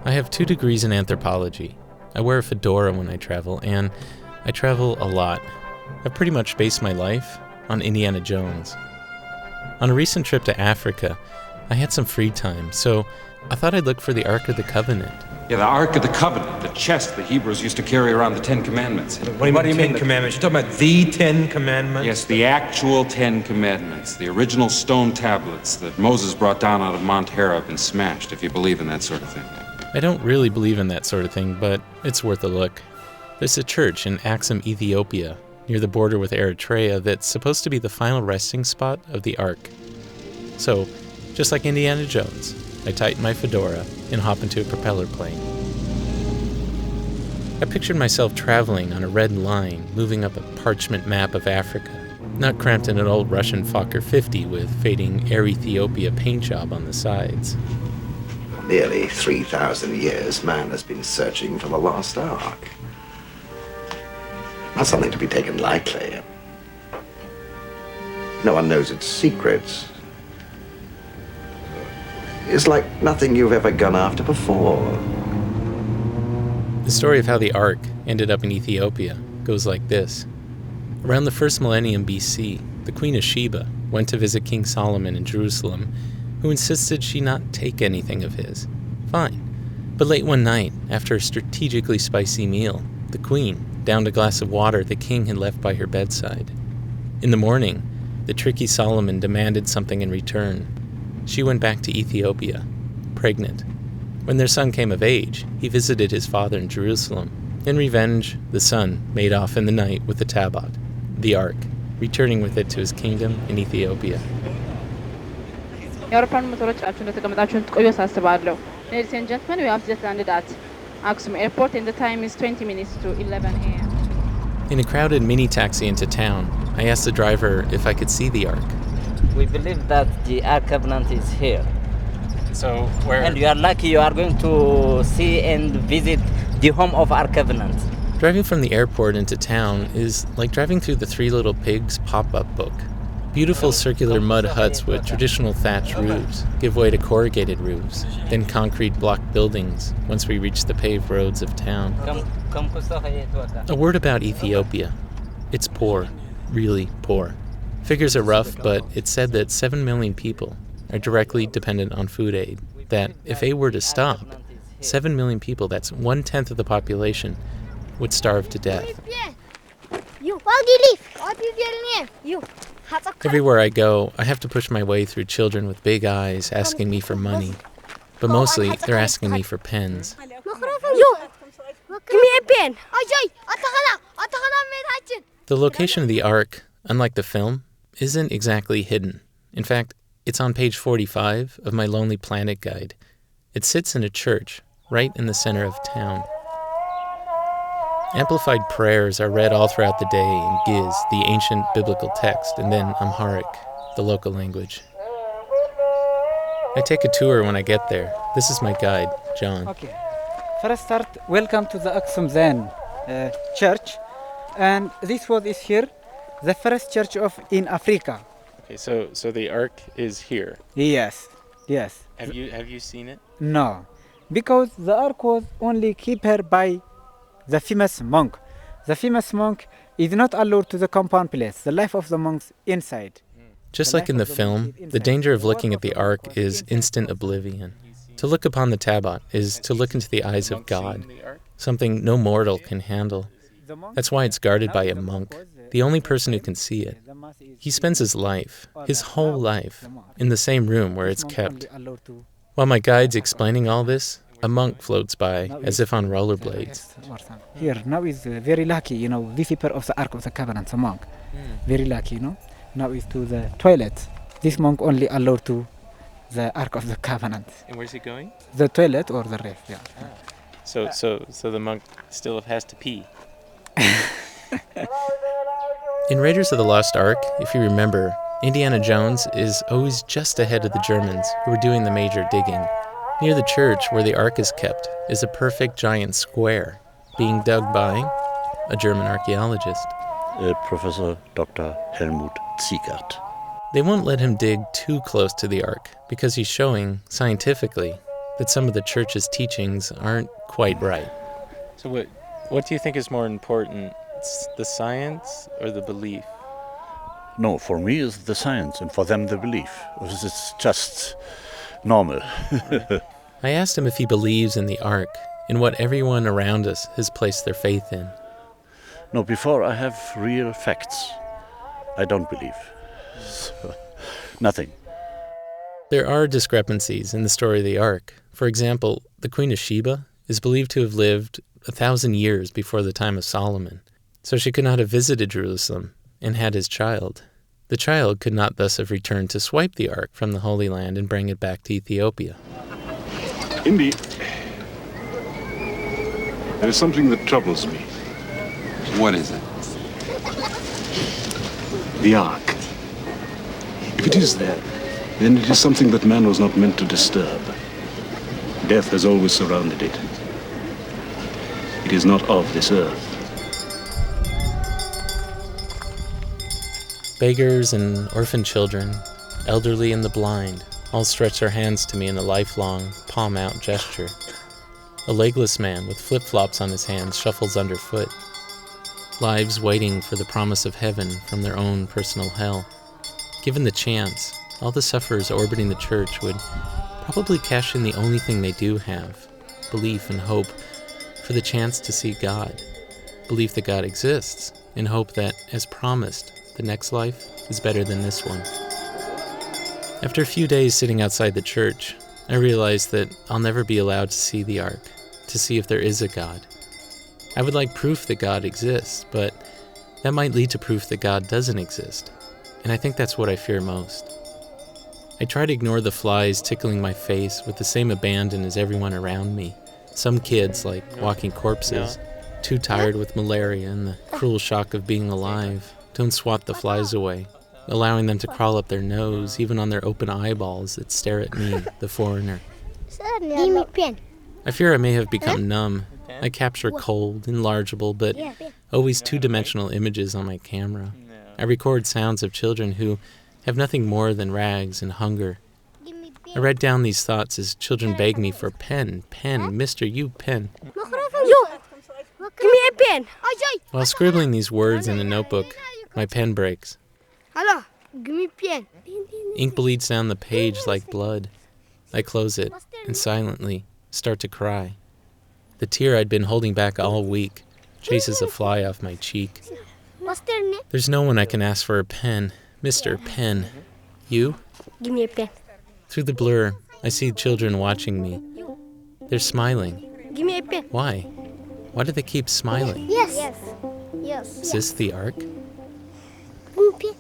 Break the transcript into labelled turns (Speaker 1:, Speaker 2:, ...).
Speaker 1: I have 2 degrees in anthropology. I wear a fedora when I travel, and I travel a lot. I've pretty much based my life on Indiana Jones. On a recent trip to Africa, I had some free time, so I thought I'd look for the Ark of the Covenant.
Speaker 2: Yeah, the Ark of the Covenant, the chest the Hebrews used to carry around the 10 Commandments.
Speaker 3: What do you mean, Ten Commandments? You're talking about the 10 Commandments?
Speaker 2: Yes, the actual 10 Commandments, the original stone tablets that Moses brought down out of Mount Horeb and smashed, if you believe in that sort of thing.
Speaker 1: I don't really believe in that sort of thing, but it's worth a look. There's a church in Axum, Ethiopia, near the border with Eritrea, that's supposed to be the final resting spot of the Ark. So, just like Indiana Jones, I tighten my fedora and hop into a propeller plane. I pictured myself traveling on a red line, moving up a parchment map of Africa, not cramped in an old Russian Fokker 50 with fading Air Ethiopia paint job on the sides.
Speaker 4: Nearly 3,000 years, man has been searching for the Lost Ark. Not something to be taken lightly. No one knows its secrets. It's like nothing you've ever gone after before.
Speaker 1: The story of how the Ark ended up in Ethiopia goes like this. Around the first millennium BC, the Queen of Sheba went to visit King Solomon in Jerusalem, who insisted she not take anything of his. Fine. But late one night, after a strategically spicy meal, the Queen downed a glass of water the king had left by her bedside. In the morning, the tricky Solomon demanded something in return. She went back to Ethiopia, pregnant. When their son came of age, he visited his father in Jerusalem. In revenge, the son made off in the night with the tabot, the Ark, returning with it to his kingdom in Ethiopia.
Speaker 5: የአውሮፕላን ሞተሮች አችሁ እንደተቀመጣችሁ ትቆዩ አሳስባለሁ። Ladies and gentlemen, we have just landed at Axum Airport and the time is 20 minutes to 11 a.m.
Speaker 1: In a crowded mini-taxi into town, I asked the driver if I could see the Ark.
Speaker 6: We believe that the Ark Covenant is here.
Speaker 1: So where?
Speaker 6: And you are lucky you are going to see and visit the home of our covenant.
Speaker 1: Driving from the airport into town is like driving through the Three Little Pigs pop-up book. Beautiful circular mud huts with traditional thatched roofs give way to corrugated roofs, then concrete block buildings once we reach the paved roads of town. A word about Ethiopia. It's poor, really poor. Figures are rough, but it's said that 7 million people are directly dependent on food aid. That if aid were to stop, 7 million people, that's 1/10 of the population, would starve to death. Everywhere I go, I have to push my way through children with big eyes asking me for money. But mostly, they're asking me for pens.
Speaker 7: Give me a pen.
Speaker 1: The location of the Ark, unlike the film, isn't exactly hidden. In fact, it's on page 45 of my Lonely Planet guide. It sits in a church, right in the center of town. Amplified prayers are read all throughout the day in Giz, the ancient biblical text, and then Amharic, the local language. I take a tour when I get there. This is my guide, John.
Speaker 8: Okay. First start, welcome to the Axum Zen church. And this was is here, the first church in Africa.
Speaker 1: Okay, so the Ark is here.
Speaker 8: Yes.
Speaker 1: Have you seen it?
Speaker 8: No, because the Ark was only kept by the famous monk. The famous monk is not allowed to the compound place. The life of the monks inside.
Speaker 1: Just like in the film, the danger of looking at the Ark is instant oblivion. To look upon the tabot is to look into the eyes of God, something no mortal can handle. That's why it's guarded by a monk, the only person who can see it. He spends his life, his whole life, in the same room where it's kept. While my guide's explaining all this, a monk floats by, as if on rollerblades.
Speaker 8: Here, now is very lucky, visitor of the Ark of the Covenant, a monk. Very lucky, Now is to the toilet. This monk only allowed to the Ark of the Covenant.
Speaker 1: And where's he going?
Speaker 8: The toilet or the rest, yeah.
Speaker 1: So the monk still has to pee. In Raiders of the Lost Ark, if you remember, Indiana Jones is always just ahead of the Germans who are doing the major digging. Near the church where the Ark is kept is a perfect giant square being dug by a German archaeologist.
Speaker 9: Professor Dr. Helmut Ziegert.
Speaker 1: They won't let him dig too close to the Ark because he's showing, scientifically, that some of the church's teachings aren't quite right. So what do you think is more important, the science or the belief?
Speaker 9: No, for me it's the science, and for them the belief. It's just normal.
Speaker 1: I asked him if he believes in the Ark, in what everyone around us has placed their faith in.
Speaker 9: No, before I have real facts, I don't believe. So, nothing.
Speaker 1: There are discrepancies in the story of the Ark. For example, the Queen of Sheba is believed to have lived 1,000 years before the time of Solomon, so she could not have visited Jerusalem and had his child. The child could not thus have returned to swipe the Ark from the Holy Land and bring it back to Ethiopia.
Speaker 7: Indeed, there is something that troubles me.
Speaker 2: What is it?
Speaker 7: The Ark. If it is there, then it is something that man was not meant to disturb. Death has always surrounded it. It is not of this earth.
Speaker 1: Beggars and orphan children, elderly and the blind, all stretch their hands to me in a lifelong, palm-out gesture. A legless man with flip-flops on his hands shuffles underfoot. Lives waiting for the promise of heaven from their own personal hell. Given the chance, all the sufferers orbiting the church would probably cash in the only thing they do have, belief and hope, for the chance to see God. Belief that God exists, and hope that, as promised, the next life is better than this one. After a few days sitting outside the church, I realized that I'll never be allowed to see the Ark, to see if there is a God. I would like proof that God exists, but that might lead to proof that God doesn't exist, and I think that's what I fear most. I try to ignore the flies tickling my face with the same abandon as everyone around me. Some kids, like walking corpses, too tired with malaria and the cruel shock of being alive, don't swat the flies away, allowing them to crawl up their nose, even on their open eyeballs that stare at me, the foreigner.
Speaker 10: Give me pen.
Speaker 1: I fear I may have become numb. I capture cold, enlargeable, but always two-dimensional images on my camera. I record sounds of children who have nothing more than rags and hunger. I write down these thoughts as children beg me for pen, Mr. You pen.
Speaker 10: Give me a pen.
Speaker 1: While scribbling these words in a notebook, my pen breaks.
Speaker 10: Hello, give me pen.
Speaker 1: Ink bleeds down the page like blood. I close it and silently start to cry. The tear I'd been holding back all week chases a fly off my cheek.
Speaker 10: What's their name?
Speaker 1: There's no one I can ask for a pen. Mr. Pen. You?
Speaker 10: Give me a pen.
Speaker 1: Through the blur, I see children watching me. They're smiling.
Speaker 10: Give me a pen.
Speaker 1: Why? Why do they keep smiling?
Speaker 10: Yes. Yes.
Speaker 1: Is this the Ark?
Speaker 10: Give me a pen.